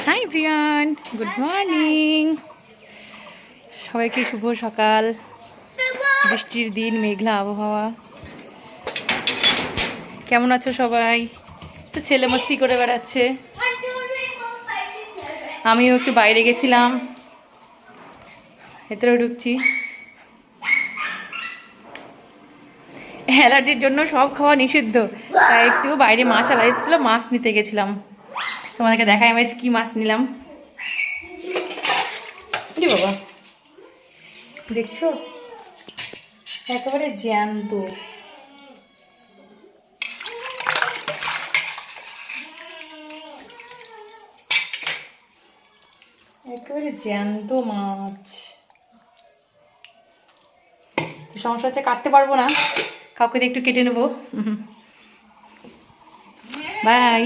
High Priyan, good morning. সবাইকে শুভ সকাল। বৃষ্টির দিন, মেঘলা আবহাওয়া। কেমন আছো সবাই? তো ছেলে মস্তি করে বেড়াচ্ছে, আমিও একটু বাইরে গেছিলাম, ভেতরে ঢুকছি। অ্যালার্জির জন্য সব খাওয়া নিষিদ্ধ, তাই একটু বাইরে মাছ আলা এসেছিল, মাছ নিতে গেছিলাম। তোমাদেরকে দেখাই আমি কি মাছ নিলাম। বাবা দেখছো, একেবারে জ্যান্ত। একেবারে জ্যান্ত মাছ। সমস্যা হচ্ছে কাটতে পারবো না, কাউকে দিয়ে একটু কেটে নেবো। বাই।